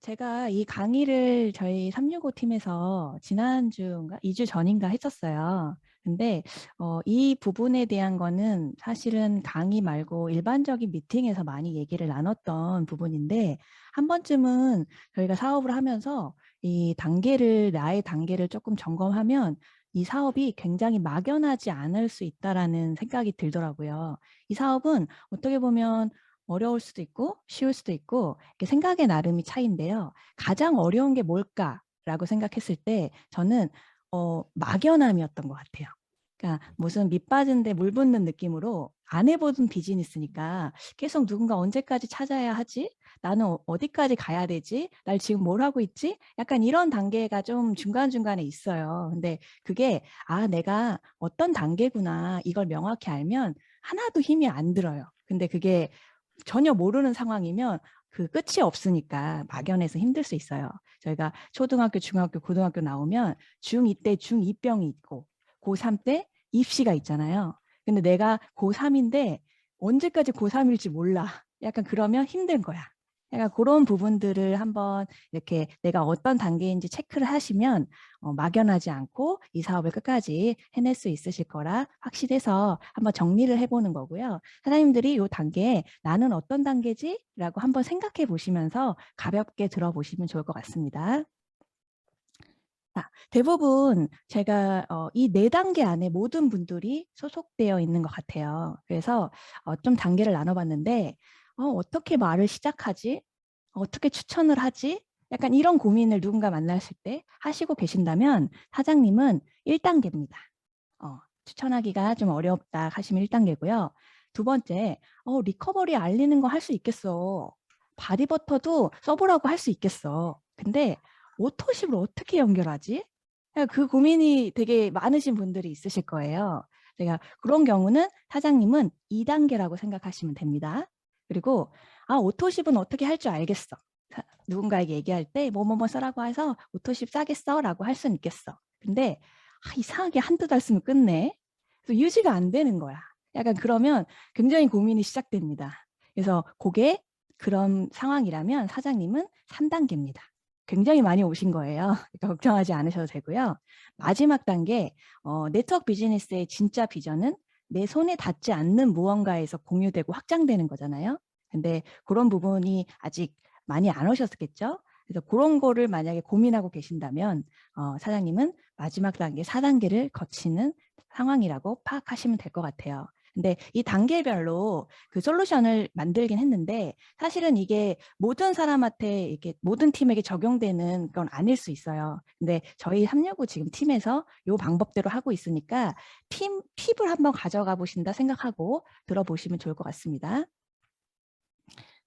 제가 이 강의를 저희 365 팀에서 지난주인가 2주 전인가 했었어요. 근데 이 부분에 대한 거는 사실은 강의 말고 일반적인 미팅에서 많이 얘기를 나눴던 부분인데 한 번쯤은 저희가 사업을 하면서 이 단계를 나의 단계를 조금 점검하면 이 사업이 굉장히 막연하지 않을 수 있다라는 생각이 들더라고요. 이 사업은 어떻게 보면 어려울 수도 있고 쉬울 수도 있고 이렇게 생각의 나름이 차이인데요. 가장 어려운 게 뭘까라고 생각했을 때 저는 막연함이었던 것 같아요. 그러니까 무슨 밑 빠진데 물 붓는 느낌으로 안 해보던 비즈니스니까 계속 누군가 언제까지 찾아야 하지? 나는 어디까지 가야 되지? 날 지금 뭘 하고 있지? 약간 이런 단계가 좀 중간중간에 있어요. 근데 그게 내가 어떤 단계구나 이걸 명확히 알면 하나도 힘이 안 들어요. 근데 그게 전혀 모르는 상황이면 그 끝이 없으니까 막연해서 힘들 수 있어요. 저희가 초등학교, 중학교, 고등학교 나오면 중2 때 중2병이 있고 고3 때 입시가 있잖아요. 근데 내가 고3인데 언제까지 고3일지 몰라. 약간 그러면 힘든 거야. 약간 그런 부분들을 한번 이렇게 내가 어떤 단계인지 체크를 하시면 막연하지 않고 이 사업을 끝까지 해낼 수 있으실 거라 확실해서 한번 정리를 해보는 거고요. 사장님들이 이 단계에 나는 어떤 단계지? 라고 한번 생각해 보시면서 가볍게 들어보시면 좋을 것 같습니다. 대부분 제가 이 4단계 안에 모든 분들이 소속되어 있는 것 같아요. 그래서 좀 단계를 나눠봤는데 어떻게 말을 시작하지? 어떻게 추천을 하지? 약간 이런 고민을 누군가 만났을 때 하시고 계신다면 사장님은 1단계입니다. 추천하기가 좀 어렵다 하시면 1단계고요. 두 번째, 리커버리 알리는 거 할 수 있겠어. 바디버터도 써보라고 할 수 있겠어. 근데 오토십을 어떻게 연결하지? 그 고민이 되게 많으신 분들이 있으실 거예요. 제가 그런 경우는 사장님은 2단계라고 생각하시면 됩니다. 그리고 오토십은 어떻게 할 줄 알겠어. 누군가에게 얘기할 때 뭐뭐뭐 써라고 해서 오토십 싸겠어? 라고 할 수는 있겠어. 근데 이상하게 한두 달 쓰면 끝내. 그래서 유지가 안 되는 거야. 약간 그러면 굉장히 고민이 시작됩니다. 그래서 그게 그런 상황이라면 사장님은 3단계입니다. 굉장히 많이 오신 거예요. 그러니까 걱정하지 않으셔도 되고요. 마지막 단계, 네트워크 비즈니스의 진짜 비전은 내 손에 닿지 않는 무언가에서 공유되고 확장되는 거잖아요. 근데 그런 부분이 아직 많이 안 오셨겠죠? 그래서 그런 거를 만약에 고민하고 계신다면 사장님은 마지막 단계 4단계를 거치는 상황이라고 파악하시면 될 것 같아요. 근데 이 단계별로 그 솔루션을 만들긴 했는데 사실은 이게 모든 사람한테 이렇게 모든 팀에게 적용되는 건 아닐 수 있어요. 근데 저희 365 지금 팀에서 이 방법대로 하고 있으니까 팀 팁을 한번 가져가 보신다 생각하고 들어보시면 좋을 것 같습니다.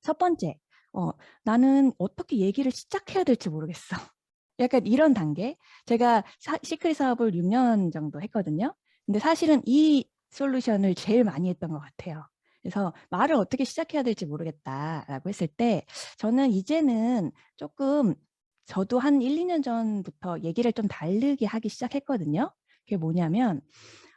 첫 번째, 나는 어떻게 얘기를 시작해야 될지 모르겠어. 약간 이런 단계. 제가 시크릿 사업을 6년 정도 했거든요. 근데 사실은 이 솔루션을 제일 많이 했던 것 같아요. 그래서 말을 어떻게 시작해야 될지 모르겠다라고 했을 때 저는 이제는 조금 저도 한 1, 2년 전부터 얘기를 좀 다르게 하기 시작했거든요. 그게 뭐냐면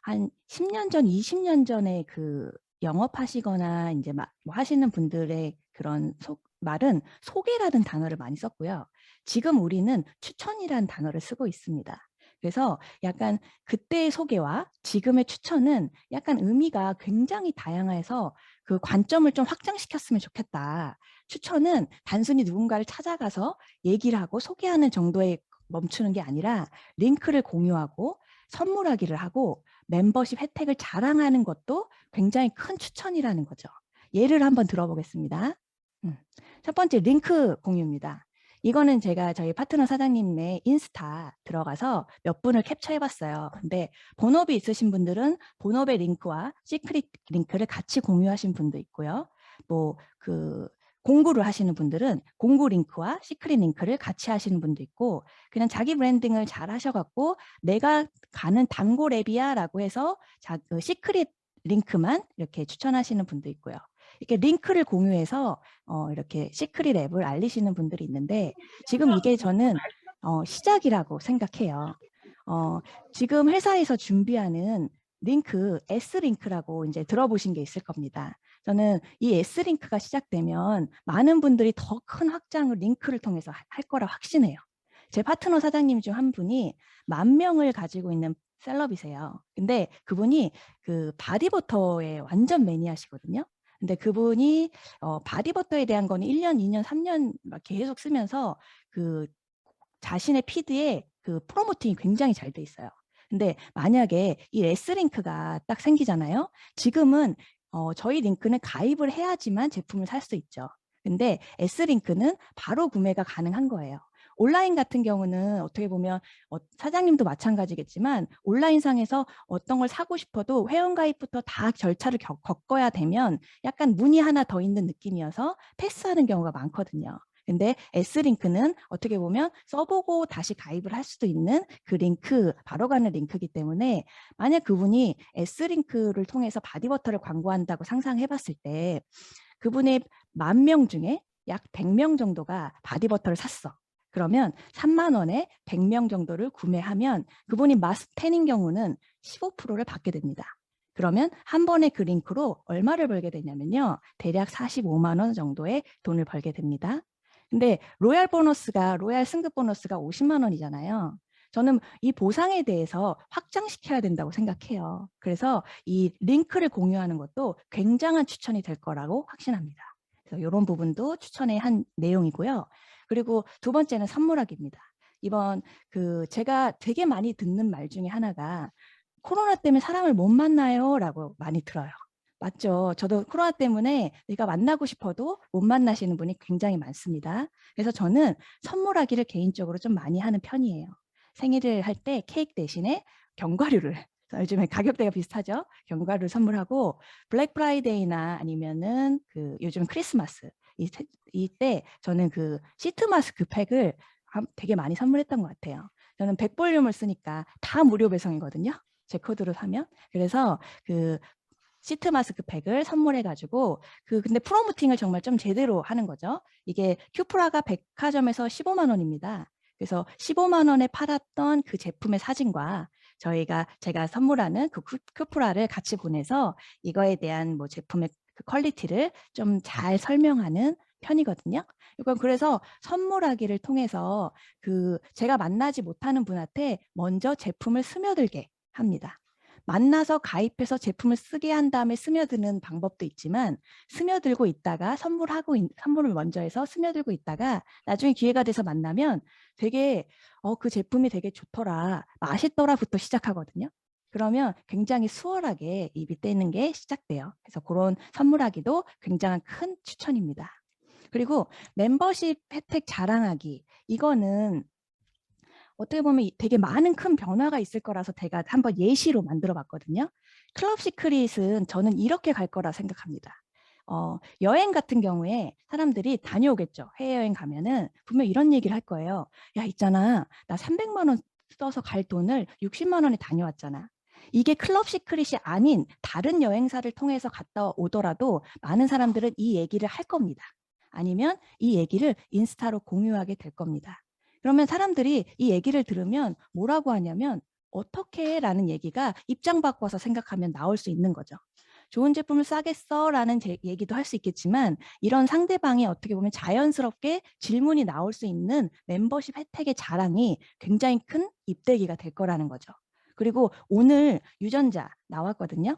한 10년 전, 20년 전에 그 영업하시거나 이제 뭐 하시는 분들의 그런 말은 소개라는 단어를 많이 썼고요. 지금 우리는 추천이라는 단어를 쓰고 있습니다. 그래서 약간 그때의 소개와 지금의 추천은 약간 의미가 굉장히 다양해서 그 관점을 좀 확장시켰으면 좋겠다. 추천은 단순히 누군가를 찾아가서 얘기를 하고 소개하는 정도에 멈추는 게 아니라 링크를 공유하고 선물하기를 하고 멤버십 혜택을 자랑하는 것도 굉장히 큰 추천이라는 거죠. 예를 한번 들어보겠습니다. 첫 번째 링크 공유입니다. 이거는 제가 저희 파트너 사장님의 인스타 들어가서 몇 분을 캡처해봤어요. 근데 본업이 있으신 분들은 본업의 링크와 시크릿 링크를 같이 공유하신 분도 있고요. 뭐 공구를 하시는 분들은 공구 링크와 시크릿 링크를 같이 하시는 분도 있고 그냥 자기 브랜딩을 잘 하셔갖고 내가 가는 단골앱이야라고 해서 시크릿 링크만 이렇게 추천하시는 분도 있고요. 이렇게 링크를 공유해서 이렇게 시크릿 앱을 알리시는 분들이 있는데 지금 이게 저는 시작이라고 생각해요. 지금 회사에서 준비하는 링크, S링크라고 이제 들어보신 게 있을 겁니다. 저는 이 S링크가 시작되면 많은 분들이 더 큰 확장을 링크를 통해서 할 거라 확신해요. 제 파트너 사장님 중 한 분이 10,000명을 가지고 있는 셀럽이세요. 근데 그분이 그 바디버터의 완전 매니아시거든요. 근데 그분이 바디버터에 대한 거는 1년, 2년, 3년 막 계속 쓰면서 그 자신의 피드에 그 프로모팅이 굉장히 잘 돼 있어요. 근데 만약에 이 S링크가 딱 생기잖아요. 지금은 저희 링크는 가입을 해야지만 제품을 살 수 있죠. 근데 S링크는 바로 구매가 가능한 거예요. 온라인 같은 경우는 어떻게 보면 사장님도 마찬가지겠지만 온라인상에서 어떤 걸 사고 싶어도 회원가입부터 다 절차를 겪어야 되면 약간 문이 하나 더 있는 느낌이어서 패스하는 경우가 많거든요. 근데 S링크는 어떻게 보면 써보고 다시 가입을 할 수도 있는 그 링크, 바로 가는 링크이기 때문에 만약 그분이 S링크를 통해서 바디버터를 광고한다고 상상해 봤을 때 그분의 10,000명 중에 약 100명 정도가 바디버터를 샀어. 그러면 3만 원에 100명 정도를 구매하면 그분이 마스 10인 경우는 15%를 받게 됩니다. 그러면 한 번에 그 링크로 얼마를 벌게 되냐면요. 대략 45만 원 정도의 돈을 벌게 됩니다. 근데 로얄 승급 보너스가 50만 원이잖아요. 저는 이 보상에 대해서 확장시켜야 된다고 생각해요. 그래서 이 링크를 공유하는 것도 굉장한 추천이 될 거라고 확신합니다. 그래서 이런 부분도 추천의 한 내용이고요. 그리고 두 번째는 선물하기입니다. 이번 제가 되게 많이 듣는 말 중에 하나가 코로나 때문에 사람을 못 만나요 라고 많이 들어요. 맞죠. 저도 코로나 때문에 내가 만나고 싶어도 못 만나시는 분이 굉장히 많습니다. 그래서 저는 선물하기를 개인적으로 좀 많이 하는 편이에요. 생일을 할 때 케이크 대신에 견과류를 요즘에 가격대가 비슷하죠. 견과류를 선물하고 블랙 프라이데이나 아니면은 요즘 크리스마스 이때 저는 그 시트 마스크 팩을 되게 많이 선물했던 것 같아요. 저는 100볼륨을 쓰니까 다 무료 배송이거든요. 제 코드로 사면. 그래서 시트 마스크팩을 선물해가지고 근데 프로모팅을 정말 좀 제대로 하는 거죠. 이게 큐프라가 백화점에서 15만 원입니다. 그래서 15만 원에 팔았던 그 제품의 사진과 제가 선물하는 그 큐프라를 같이 보내서 이거에 대한 뭐 제품의 그 퀄리티를 좀 잘 설명하는 편이거든요. 이건 그래서 선물하기를 통해서 제가 만나지 못하는 분한테 먼저 제품을 스며들게 합니다. 만나서 가입해서 제품을 쓰게 한 다음에 스며드는 방법도 있지만 스며들고 있다가 선물을 먼저 해서 스며들고 있다가 나중에 기회가 돼서 만나면 되게 그 제품이 되게 좋더라, 맛있더라부터 시작하거든요. 그러면 굉장히 수월하게 입이 떼는 게 시작돼요. 그래서 그런 선물하기도 굉장한 큰 추천입니다. 그리고 멤버십 혜택 자랑하기, 이거는 어떻게 보면 되게 많은 큰 변화가 있을 거라서 제가 한번 예시로 만들어 봤거든요. 클럽 시크릿은 저는 이렇게 갈 거라 생각합니다. 여행 같은 경우에 사람들이 다녀오겠죠. 해외여행 가면은 분명 이런 얘기를 할 거예요. 야, 있잖아. 나 300만 원 써서 갈 돈을 60만 원에 다녀왔잖아. 이게 클럽 시크릿이 아닌 다른 여행사를 통해서 갔다 오더라도 많은 사람들은 이 얘기를 할 겁니다. 아니면 이 얘기를 인스타로 공유하게 될 겁니다. 그러면 사람들이 이 얘기를 들으면 뭐라고 하냐면 어떻게 라는 얘기가 입장 바꿔서 생각하면 나올 수 있는 거죠. 좋은 제품을 싸겠어 라는 얘기도 할 수 있겠지만 이런 상대방이 어떻게 보면 자연스럽게 질문이 나올 수 있는 멤버십 혜택의 자랑이 굉장히 큰 입대기가 될 거라는 거죠. 그리고 오늘 유전자 나왔거든요.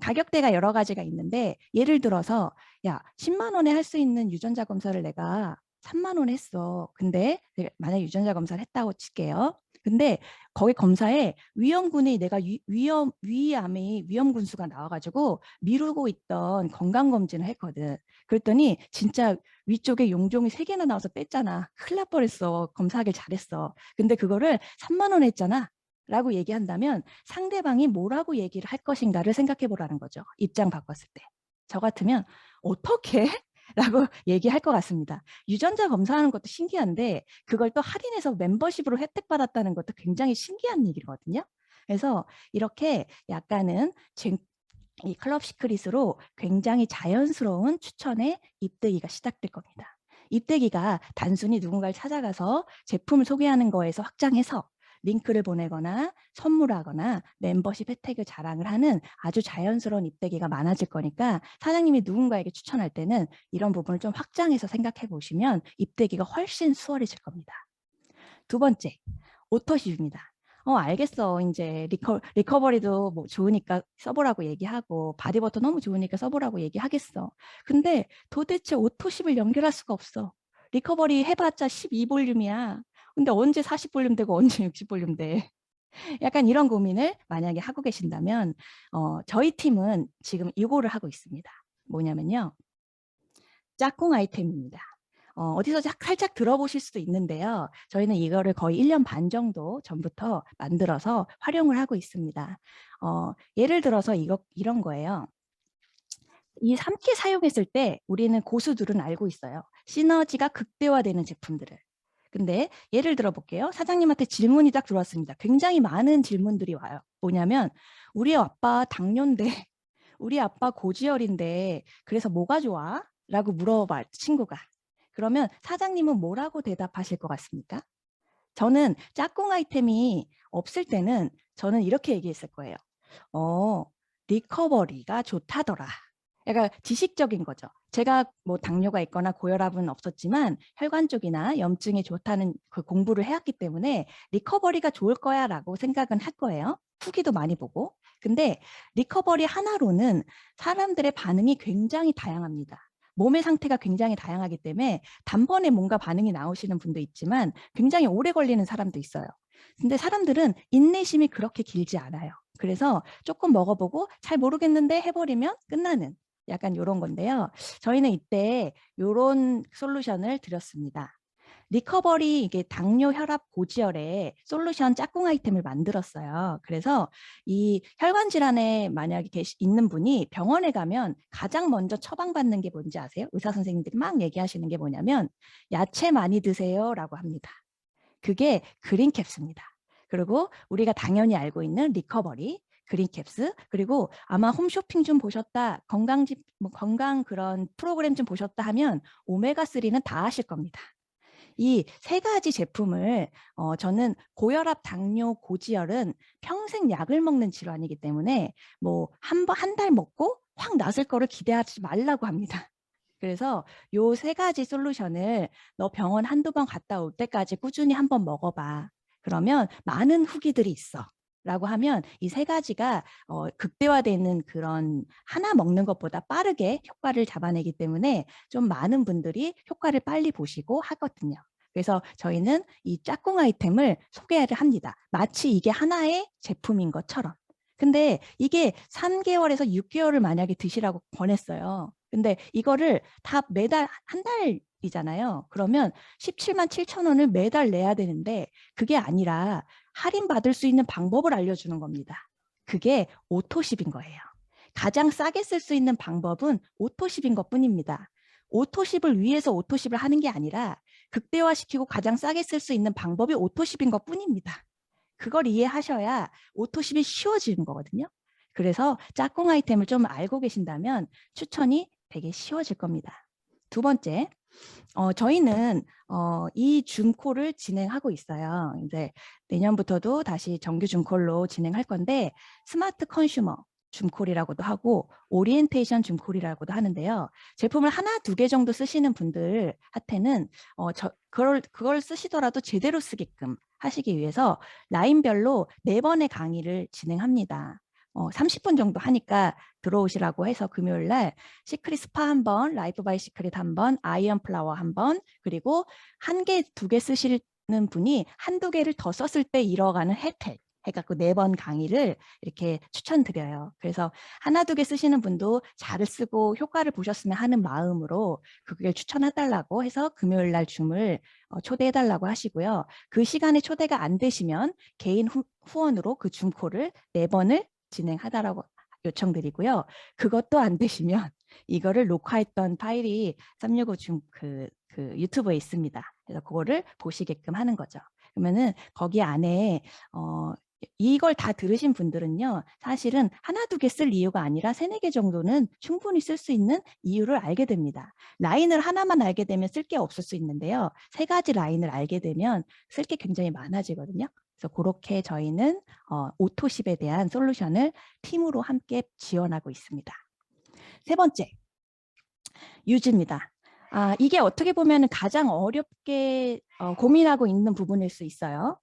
가격대가 여러 가지가 있는데 예를 들어서 야, 10만 원에 할 수 있는 유전자 검사를 내가 3만 원 했어. 근데 만약 유전자 검사를 했다고 칠게요. 근데 거기 검사에 위험군이 내가 위암의 위험군수가 나와가지고 미루고 있던 건강검진을 했거든. 그랬더니 진짜 위쪽에 용종이 3개나 나와서 뺐잖아. 큰일 날 뻔했어. 검사하길 잘했어. 근데 그거를 3만 원 했잖아. 라고 얘기한다면 상대방이 뭐라고 얘기를 할 것인가를 생각해 보라는 거죠. 입장 바꿨을 때. 저 같으면 어떻게? 라고 얘기할 것 같습니다. 유전자 검사하는 것도 신기한데 그걸 또 할인해서 멤버십으로 혜택 받았다는 것도 굉장히 신기한 얘기거든요. 그래서 이렇게 약간은 이 클럽 시크릿으로 굉장히 자연스러운 추천의 입대기가 시작될 겁니다. 입대기가 단순히 누군가를 찾아가서 제품을 소개하는 거에서 확장해서 링크를 보내거나 선물하거나 멤버십 혜택을 자랑을 하는 아주 자연스러운 입대기가 많아질 거니까 사장님이 누군가에게 추천할 때는 이런 부분을 좀 확장해서 생각해 보시면 입대기가 훨씬 수월해질 겁니다. 두 번째, 오토십입니다. 알겠어. 이제 리커버리도 뭐 좋으니까 써보라고 얘기하고 바디버터 너무 좋으니까 써보라고 얘기하겠어. 근데 도대체 오토십을 연결할 수가 없어. 리커버리 해봤자 12볼륨이야. 근데 언제 40볼륨 되고 언제 60볼륨 돼. 약간 이런 고민을 만약에 하고 계신다면 저희 팀은 지금 이거를 하고 있습니다. 뭐냐면요. 짝꿍 아이템입니다. 어디서 살짝 들어보실 수도 있는데요. 저희는 이거를 거의 1년 반 정도 전부터 만들어서 활용을 하고 있습니다. 예를 들어서 이런 거예요. 이 3개 사용했을 때 우리는 고수들은 알고 있어요. 시너지가 극대화되는 제품들을. 근데 예를 들어 볼게요. 사장님한테 질문이 딱 들어왔습니다. 굉장히 많은 질문들이 와요. 뭐냐면 우리 아빠 당뇨인데 우리 아빠 고지혈인데 그래서 뭐가 좋아? 라고 물어봐 친구가. 그러면 사장님은 뭐라고 대답하실 것 같습니까? 저는 짝꿍 아이템이 없을 때는 저는 이렇게 얘기했을 거예요. 리커버리가 좋다더라. 약간 지식적인 거죠. 제가 뭐 당뇨가 있거나 고혈압은 없었지만 혈관 쪽이나 염증이 좋다는 그 공부를 해왔기 때문에 리커버리가 좋을 거야라고 생각은 할 거예요. 후기도 많이 보고. 근데 리커버리 하나로는 사람들의 반응이 굉장히 다양합니다. 몸의 상태가 굉장히 다양하기 때문에 단번에 뭔가 반응이 나오시는 분도 있지만 굉장히 오래 걸리는 사람도 있어요. 근데 사람들은 인내심이 그렇게 길지 않아요. 그래서 조금 먹어보고 잘 모르겠는데 해버리면 끝나는 약간 이런 건데요. 저희는 이때 이런 솔루션을 드렸습니다. 리커버리 이게 당뇨, 혈압, 고지혈에 솔루션 짝꿍 아이템을 만들었어요. 그래서 이 혈관 질환에 만약에 있는 분이 병원에 가면 가장 먼저 처방받는 게 뭔지 아세요? 의사 선생님들이 막 얘기하시는 게 뭐냐면 야채 많이 드세요라고 합니다. 그게 그린캡스입니다. 그리고 우리가 당연히 알고 있는 리커버리, 그린캡스, 그리고 아마 홈쇼핑 좀 보셨다, 건강 그런 프로그램 좀 보셨다 하면 오메가3는 다 아실 겁니다. 이 세 가지 제품을 저는 고혈압, 당뇨, 고지혈은 평생 약을 먹는 질환이기 때문에 뭐 한 달 먹고 확 나을 거를 기대하지 말라고 합니다. 그래서 요 세 가지 솔루션을 너 병원 한두 번 갔다 올 때까지 꾸준히 한번 먹어봐. 그러면 많은 후기들이 있어. 라고 하면 이 세 가지가 극대화되는 그런 하나 먹는 것보다 빠르게 효과를 잡아내기 때문에 좀 많은 분들이 효과를 빨리 보시고 하거든요. 그래서 저희는 이 짝꿍 아이템을 소개를 합니다. 마치 이게 하나의 제품인 것처럼. 근데 이게 3개월에서 6개월을 만약에 드시라고 권했어요. 근데 이거를 다 매달 한 달이잖아요. 그러면 17만 7천 원을 매달 내야 되는데 그게 아니라 할인받을 수 있는 방법을 알려주는 겁니다. 그게 오토십인 거예요. 가장 싸게 쓸 수 있는 방법은 오토십인 것뿐입니다. 오토십을 위해서 오토십을 하는 게 아니라 극대화시키고 가장 싸게 쓸 수 있는 방법이 오토십인 것뿐입니다. 그걸 이해하셔야 오토십이 쉬워지는 거거든요. 그래서 짝꿍 아이템을 좀 알고 계신다면 추천이 되게 쉬워질 겁니다. 두 번째, 저희는 이 줌콜을 진행하고 있어요. 이제 내년부터도 다시 정규 줌콜로 진행할 건데 스마트 컨슈머 줌콜이라고도 하고 오리엔테이션 줌콜이라고도 하는데요. 제품을 하나, 두 개 정도 쓰시는 분들한테는 그걸 쓰시더라도 제대로 쓰게끔 하시기 위해서 라인별로 4번의 강의를 진행합니다. 30분 정도 하니까 들어오시라고 해서 금요일 날 시크릿 스파 한 번, 라이프 바이 시크릿 한 번, 아이언 플라워 한 번, 그리고 한 개, 두 개 쓰시는 분이 한두 개를 더 썼을 때 잃어가는 혜택 해갖고 4번 강의를 이렇게 추천드려요. 그래서 하나, 두 개 쓰시는 분도 잘 쓰고 효과를 보셨으면 하는 마음으로 그걸 추천해달라고 해서 금요일 날 줌을 초대해달라고 하시고요. 그 시간에 초대가 안 되시면 개인 후원으로 그 줌콜을 4번을 진행하다라고 요청드리고요. 그것도 안 되시면 이거를 녹화했던 파일이 365 줌 그 유튜브에 있습니다. 그래서 그거를 보시게끔 하는 거죠. 그러면은 거기 안에 이걸 다 들으신 분들은요. 사실은 하나, 두 개 쓸 이유가 아니라 3, 4개 정도는 충분히 쓸 수 있는 이유를 알게 됩니다. 라인을 하나만 알게 되면 쓸 게 없을 수 있는데요. 3가지 라인을 알게 되면 쓸 게 굉장히 많아지거든요. 그래서 그렇게 저희는 오토십에 대한 솔루션을 팀으로 함께 지원하고 있습니다. 세 번째, 유지입니다. 이게 어떻게 보면 가장 어렵게 고민하고 있는 부분일 수 있어요.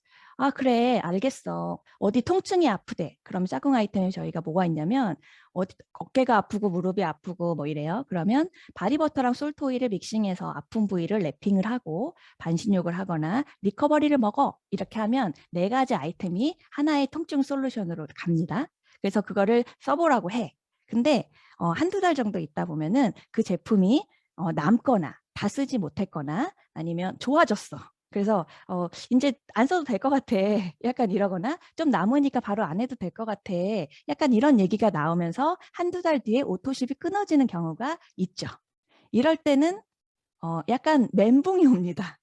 그래, 알겠어. 어디 통증이 아프대. 그럼 짝꿍 아이템이 저희가 뭐가 있냐면 어깨가 아프고 무릎이 아프고 뭐 이래요. 그러면 바디버터랑 솔트오일을 믹싱해서 아픈 부위를 랩핑을 하고 반신욕을 하거나 리커버리를 먹어. 이렇게 하면 4가지 아이템이 하나의 통증 솔루션으로 갑니다. 그래서 그거를 써보라고 해. 근데 한두 달 정도 있다 보면은 그 제품이 남거나 다 쓰지 못했거나 아니면 좋아졌어. 그래서 이제 안 써도 될 것 같아. 약간 이러거나 좀 남으니까 바로 안 해도 될 것 같아. 약간 이런 얘기가 나오면서 한두 달 뒤에 오토십이 끊어지는 경우가 있죠. 이럴 때는 약간 멘붕이 옵니다.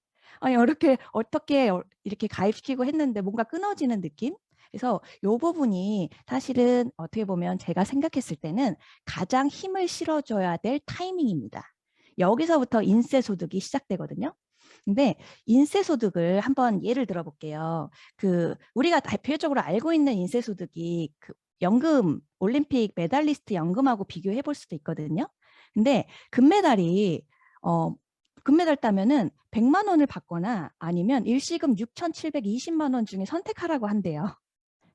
이렇게 어떻게 이렇게 가입시키고 했는데 뭔가 끊어지는 느낌? 그래서 이 부분이 사실은 어떻게 보면 제가 생각했을 때는 가장 힘을 실어줘야 될 타이밍입니다. 여기서부터 인세소득이 시작되거든요. 근데 인세소득을 한번 예를 들어볼게요. 우리가 대표적으로 알고 있는 인세소득이 연금, 올림픽 메달리스트 연금하고 비교해 볼 수도 있거든요. 근데 금메달이 금메달 따면은 100만 원을 받거나 아니면 일시금 6,720만 원 중에 선택하라고 한대요.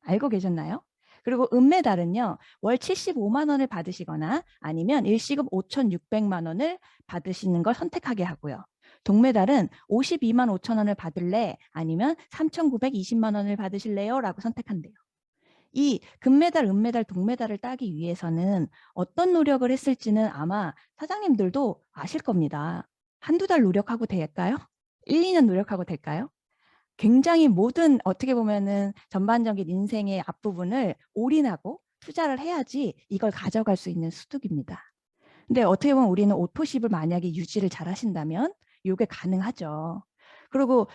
알고 계셨나요? 그리고 은메달은요, 월 75만 원을 받으시거나 아니면 일시금 5,600만 원을 받으시는 걸 선택하게 하고요. 동메달은 52만 5천 원을 받을래? 아니면 3,920만 원을 받으실래요? 라고 선택한대요. 이 금메달, 은메달, 동메달을 따기 위해서는 어떤 노력을 했을지는 아마 사장님들도 아실 겁니다. 한두 달 노력하고 될까요? 1, 2년 노력하고 될까요? 굉장히 모든 어떻게 보면은 전반적인 인생의 앞부분을 올인하고 투자를 해야지 이걸 가져갈 수 있는 수득입니다. 근데 어떻게 보면 우리는 오토십을 만약에 유지를 잘 하신다면 이게 가능하죠. 그리고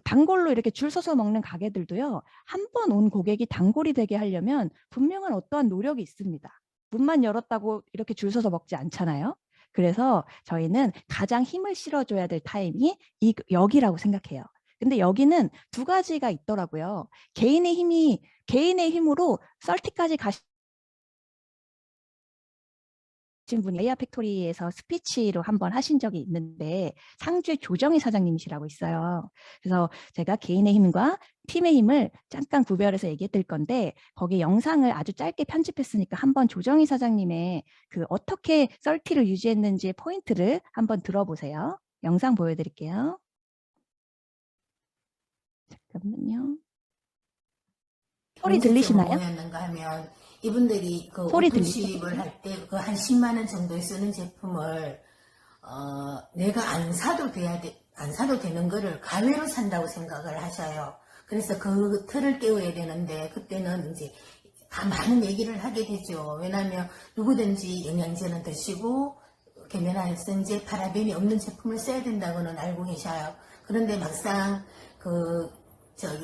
단골로 이렇게 줄 서서 먹는 가게들도요. 한 번 온 고객이 단골이 되게 하려면 분명한 어떠한 노력이 있습니다. 문만 열었다고 이렇게 줄 서서 먹지 않잖아요. 그래서 저희는 가장 힘을 실어줘야 될 타임이 여기라고 생각해요. 근데 여기는 2가지가 있더라고요. 개인의 힘으로 썰티까지 가신 분이 에이아 팩토리에서 스피치로 한번 하신 적이 있는데 상주의 조정희 사장님이시라고 있어요. 그래서 제가 개인의 힘과 팀의 힘을 잠깐 구별해서 얘기해 드릴 건데 거기 영상을 아주 짧게 편집했으니까 한번 조정희 사장님의 어떻게 썰티를 유지했는지의 포인트를 한번 들어보세요. 영상 보여드릴게요. 잠깐만요. 소리 들리시나요? 뭐였는가 하면 이분들이 그 소리 오토십을 할 때 그 한 10만 원 정도에 쓰는 제품을 내가 안 사도 되는 거를 가외로 산다고 생각을 하셔요. 그래서 그 틀을 깨워야 되는데 그때는 이제 다 많은 얘기를 하게 되죠. 왜냐하면 누구든지 영양제는 드시고 계면활성제, 파라벤이 없는 제품을 써야 된다고는 알고 계셔요. 그런데 막상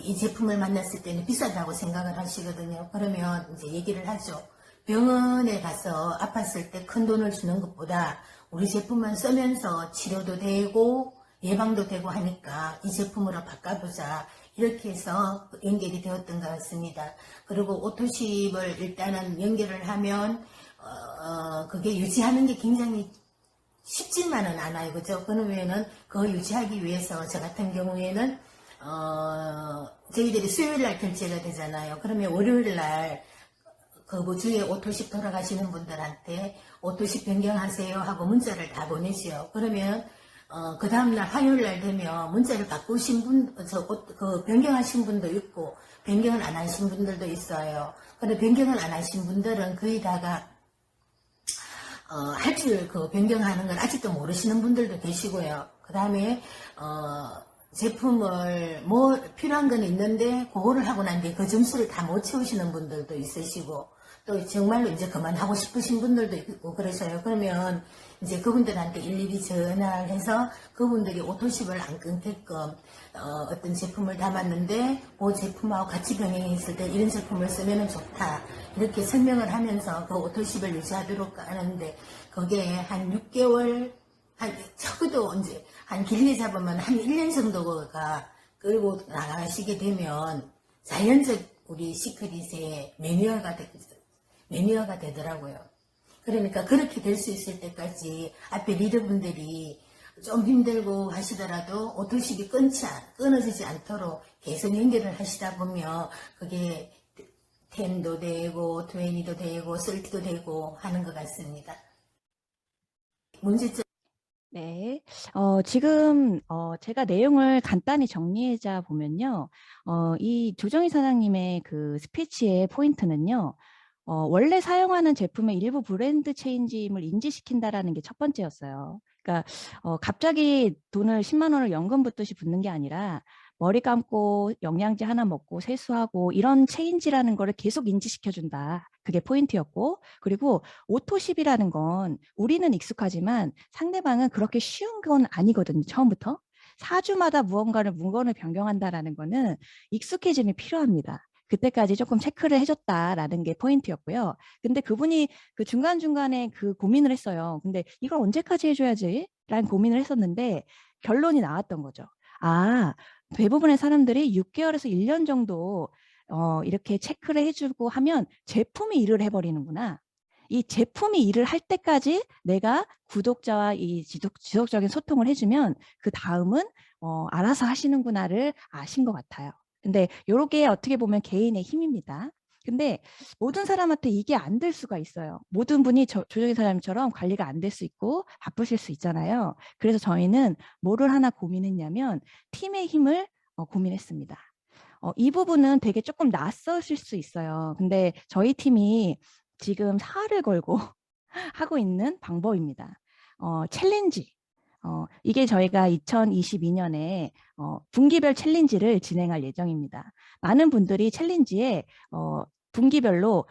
이 제품을 만났을 때는 비싸다고 생각을 하시거든요. 그러면 이제 얘기를 하죠. 병원에 가서 아팠을 때 큰 돈을 주는 것보다 우리 제품만 쓰면서 치료도 되고 예방도 되고 하니까 이 제품으로 바꿔보자. 이렇게 해서 연결이 되었던 것 같습니다. 그리고 오토십을 일단은 연결을 하면 그게 유지하는 게 굉장히 쉽지만은 않아요. 그죠? 그러면은 그거 유지하기 위해서 저 같은 경우에는 저희들이 수요일날 결제가 되잖아요. 그러면 월요일날 그 주에 오토십 돌아가시는 분들한테 오토십 변경하세요 하고 문자를 다 보내지요. 그러면 그 다음날 화요일날 되면 문자를 바꾸신 변경하신 분도 있고 변경을 안 하신 분들도 있어요. 근데 변경을 안 하신 분들은 거의 다가 할 줄 변경하는 걸 아직도 모르시는 분들도 계시고요. 그 다음에 제품을 필요한 건 있는데 그거를 하고 난 뒤에 그 점수를 다 못 채우시는 분들도 있으시고 또 정말로 이제 그만하고 싶으신 분들도 있고 그러셔요. 그러면 이제 그분들한테 일일이 전화를 해서 그분들이 오토십을 안 끊게끔 어떤 제품을 담았는데 그 제품하고 같이 병행했을 때 이런 제품을 쓰면 좋다 이렇게 설명을 하면서 그 오토십을 유지하도록 하는데 그게 한 6개월 적어도 이제 한 길게 잡으면 한 1년 정도가 끌고 나가시게 되면 자연적 우리 시크릿의 매니아가 되더라고요. 그러니까 그렇게 될 수 있을 때까지 앞에 리더분들이 좀 힘들고 하시더라도 오토십이 끊어지지 않도록 계속 연결을 하시다 보면 그게 10도 되고 20도 되고 30도 되고 하는 것 같습니다. 문제점. 네. 지금 제가 내용을 간단히 정리하자 보면요. 이 조정희 사장님의 그 스피치의 포인트는요. 원래 사용하는 제품의 일부 브랜드 체인지임을 인지시킨다라는 게 첫 번째였어요. 그러니까 갑자기 돈을 10만 원을 연금 붓듯이 붓는 게 아니라 머리 감고 영양제 하나 먹고 세수하고 이런 체인지라는 거를 계속 인지시켜준다. 그게 포인트였고, 그리고 오토십이라는 건 우리는 익숙하지만 상대방은 그렇게 쉬운 건 아니거든요. 처음부터. 4주마다 물건을 변경한다라는 거는 익숙해짐이 필요합니다. 그때까지 조금 체크를 해줬다라는 게 포인트였고요. 근데 그분이 그 중간중간에 그 고민을 했어요. 근데 이걸 언제까지 해줘야지? 라는 고민을 했었는데 결론이 나왔던 거죠. 아, 대부분의 사람들이 6개월에서 1년 정도 이렇게 체크를 해주고 하면 제품이 일을 해버리는구나. 이 제품이 일을 할 때까지 내가 구독자와 이 지속적인 소통을 해주면 그 다음은 알아서 하시는구나를 아신 것 같아요. 근데 요렇게 어떻게 보면 개인의 힘입니다. 근데 모든 사람한테 이게 안 될 수가 있어요. 모든 분이 조정희 사장님처럼 관리가 안 될 수 있고 바쁘실 수 있잖아요. 그래서 저희는 뭐를 하나 고민했냐면 팀의 힘을 고민했습니다. 이 부분은 되게 조금 낯서실 수 있어요. 근데 저희 팀이 지금 사활을 걸고 하고 있는 방법입니다. 챌린지. 이게 저희가 2022년에 분기별 챌린지를 진행할 예정입니다. 많은 분들이 챌린지에 분기별로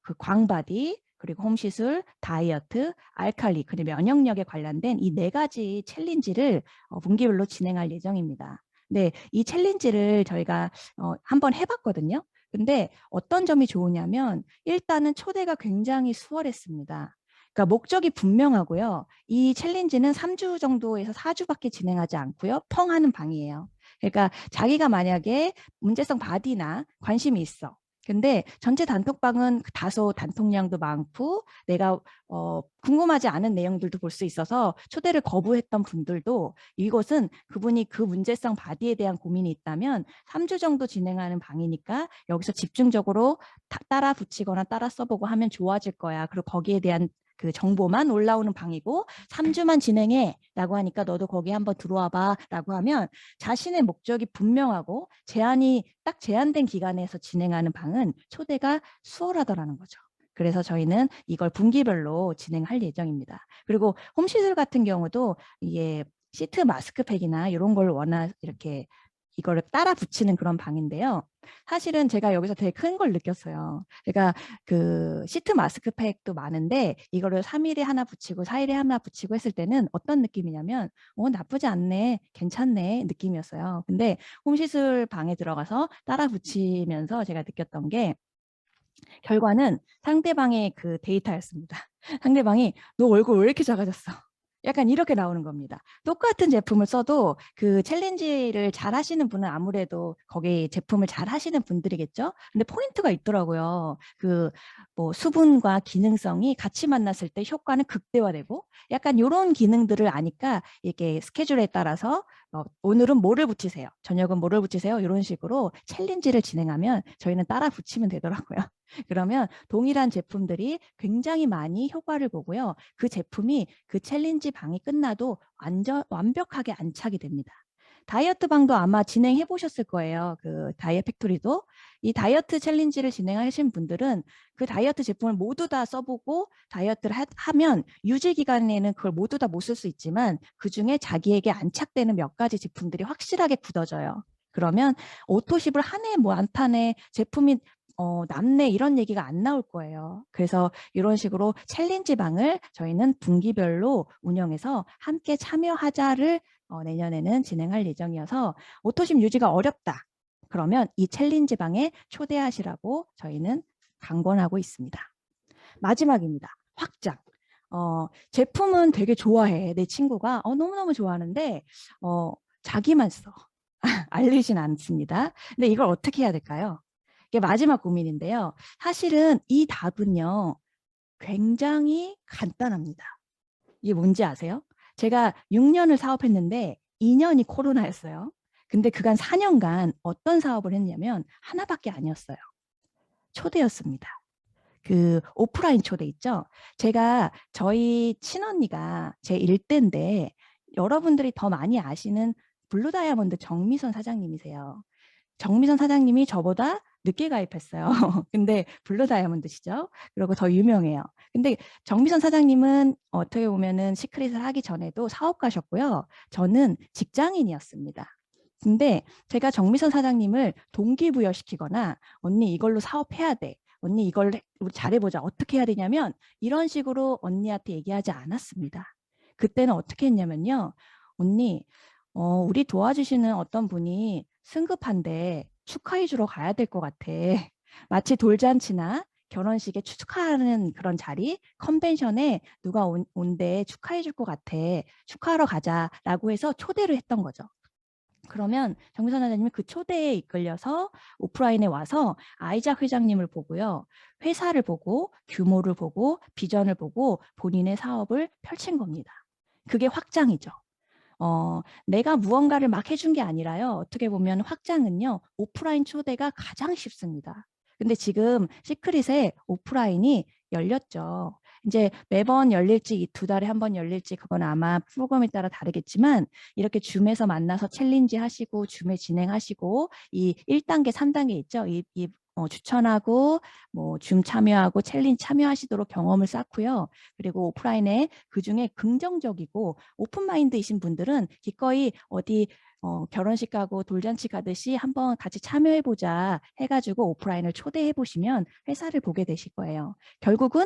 그 광바디, 그리고 홈시술, 다이어트, 알칼리, 그리고 면역력에 관련된 이 4가지 챌린지를 분기별로 진행할 예정입니다. 네, 이 챌린지를 저희가 한번 해봤거든요. 근데 어떤 점이 좋으냐면 일단은 초대가 굉장히 수월했습니다. 그러니까 목적이 분명하고요. 이 챌린지는 3주 정도에서 4주밖에 진행하지 않고요. 펑 하는 방이에요. 그러니까 자기가 만약에 문제성 바디나 관심이 있어. 근데 전체 단톡방은 다소 단톡량도 많고 내가 궁금하지 않은 내용들도 볼 수 있어서 초대를 거부했던 분들도 이것은 그분이 그 문제성 바디에 대한 고민이 있다면 3주 정도 진행하는 방이니까 여기서 집중적으로 따라 붙이거나 따라 써보고 하면 좋아질 거야. 그리고 거기에 대한 그 정보만 올라오는 방이고 3주만 진행해 라고 하니까 너도 거기 한번 들어와 봐 라고 하면 자신의 목적이 분명하고 딱 제한된 기간에서 진행하는 방은 초대가 수월하더라는 거죠. 그래서 저희는 이걸 분기별로 진행할 예정입니다. 그리고 홈시술 같은 경우도 이게 시트 마스크팩이나 이런 걸 이렇게 이거를 따라 붙이는 그런 방인데요. 사실은 제가 여기서 되게 큰 걸 느꼈어요. 제가 그 시트 마스크팩도 많은데 이거를 3일에 하나 붙이고 4일에 하나 붙이고 했을 때는 어떤 느낌이냐면 나쁘지 않네, 괜찮네 느낌이었어요. 근데 홈시술 방에 들어가서 따라 붙이면서 제가 느꼈던 게 결과는 상대방의 그 데이터였습니다. 상대방이 너 얼굴 왜 이렇게 작아졌어? 약간 이렇게 나오는 겁니다. 똑같은 제품을 써도 그 챌린지를 잘 하시는 분은 아무래도 거기 제품을 잘 하시는 분들이겠죠. 근데 포인트가 있더라고요. 그 뭐 수분과 기능성이 같이 만났을 때 효과는 극대화되고 약간 이런 기능들을 아니까 이렇게 스케줄에 따라서 오늘은 뭐를 붙이세요. 저녁은 뭐를 붙이세요. 이런 식으로 챌린지를 진행하면 저희는 따라 붙이면 되더라고요. 그러면 동일한 제품들이 굉장히 많이 효과를 보고요. 그 제품이 그 챌린지 방이 끝나도 완벽하게 안착이 됩니다. 다이어트 방도 아마 진행해 보셨을 거예요. 그 다이어트 팩토리도. 이 다이어트 챌린지를 진행하신 분들은 그 다이어트 제품을 모두 다 써보고 다이어트를 하면 유지 기간에는 그걸 모두 다 못 쓸 수 있지만 그중에 자기에게 안착되는 몇 가지 제품들이 확실하게 굳어져요. 그러면 오토십을 한 해 뭐 안 타네 제품이 남네 이런 얘기가 안 나올 거예요. 그래서 이런 식으로 챌린지 방을 저희는 분기별로 운영해서 함께 참여하자를 내년에는 진행할 예정이어서 오토십 유지가 어렵다. 그러면 이 챌린지 방에 초대하시라고 저희는 강권하고 있습니다. 마지막입니다. 확장. 제품은 되게 좋아해. 내 친구가 너무너무 좋아하는데 자기만 써. 알리진 않습니다. 근데 이걸 어떻게 해야 될까요? 이게 마지막 고민인데요. 사실은 이 답은요, 굉장히 간단합니다. 이게 뭔지 아세요? 제가 6년을 사업했는데 2년이 코로나였어요. 근데 그간 4년간 어떤 사업을 했냐면 하나밖에 아니었어요. 초대였습니다. 그 오프라인 초대 있죠? 제가 저희 친언니가 제 일대인데 여러분들이 더 많이 아시는 블루다이아몬드 정미선 사장님이세요. 정미선 사장님이 저보다 늦게 가입했어요. 근데 블루 다이아몬드시죠. 그리고 더 유명해요. 근데 정미선 사장님은 어떻게 보면은 시크릿을 하기 전에도 사업가셨고요. 저는 직장인이었습니다. 근데 제가 정미선 사장님을 동기부여시키거나 언니 이걸로 사업해야 돼. 언니 이걸 우리 잘해보자. 어떻게 해야 되냐면 이런 식으로 언니한테 얘기하지 않았습니다. 그때는 어떻게 했냐면요. 언니 우리 도와주시는 어떤 분이 승급한데 축하해 주러 가야 될 것 같아. 마치 돌잔치나 결혼식에 축하하는 그런 자리, 컨벤션에 누가 온대 축하해 줄 것 같아. 축하하러 가자라고 해서 초대를 했던 거죠. 그러면 정미선 사장님이 그 초대에 이끌려서 오프라인에 와서 아이작 회장님을 보고요. 회사를 보고 규모를 보고 비전을 보고 본인의 사업을 펼친 겁니다. 그게 확장이죠. 내가 무언가를 막 해준 게 아니라요. 어떻게 보면 확장은요. 오프라인 초대가 가장 쉽습니다. 근데 지금 시크릿에 오프라인이 열렸죠. 이제 매번 열릴지 2달에 한 번 열릴지 그건 아마 프로그램에 따라 다르겠지만 이렇게 줌에서 만나서 챌린지 하시고 줌에 진행하시고 이 1단계, 3단계 있죠. 추천하고 뭐 줌 참여하고 챌린지 참여하시도록 경험을 쌓고요. 그리고 오프라인에 그중에 긍정적이고 오픈마인드이신 분들은 기꺼이 어디 결혼식 가고 돌잔치 가듯이 한번 같이 참여해보자 해가지고 오프라인을 초대해보시면 회사를 보게 되실 거예요. 결국은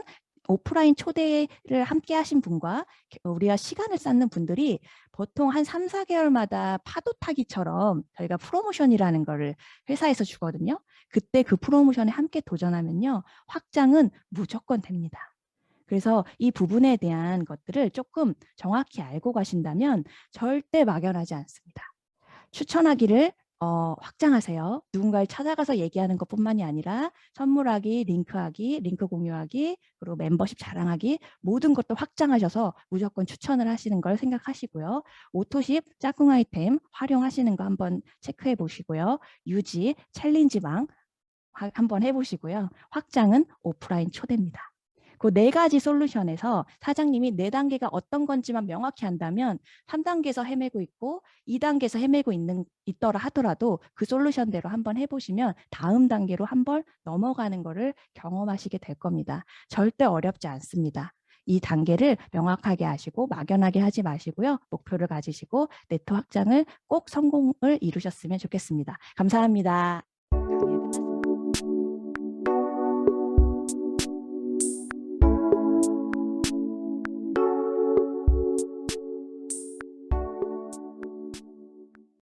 오프라인 초대를 함께 하신 분과 우리가 시간을 쌓는 분들이 보통 한 3, 4개월마다 파도 타기처럼 저희가 프로모션이라는 거를 회사에서 주거든요. 그때 그 프로모션에 함께 도전하면요. 확장은 무조건 됩니다. 그래서 이 부분에 대한 것들을 조금 정확히 알고 가신다면 절대 막연하지 않습니다. 추천하기를 확장하세요. 누군가를 찾아가서 얘기하는 것뿐만이 아니라 선물하기, 링크하기, 링크 공유하기, 그리고 멤버십 자랑하기 모든 것도 확장하셔서 무조건 추천을 하시는 걸 생각하시고요. 오토십 짝꿍 아이템 활용하시는 거 한번 체크해 보시고요. 유지, 챌린지방 한번 해보시고요. 확장은 오프라인 초대입니다. 그 4가지 솔루션에서 사장님이 4단계가 어떤 건지만 명확히 한다면 3단계에서 헤매고 있고 2단계에서 헤매고 있더라 하더라도 그 솔루션대로 한번 해보시면 다음 단계로 한번 넘어가는 거를 경험하시게 될 겁니다. 절대 어렵지 않습니다. 이 단계를 명확하게 하시고 막연하게 하지 마시고요. 목표를 가지시고 네트 확장을 꼭 성공을 이루셨으면 좋겠습니다. 감사합니다.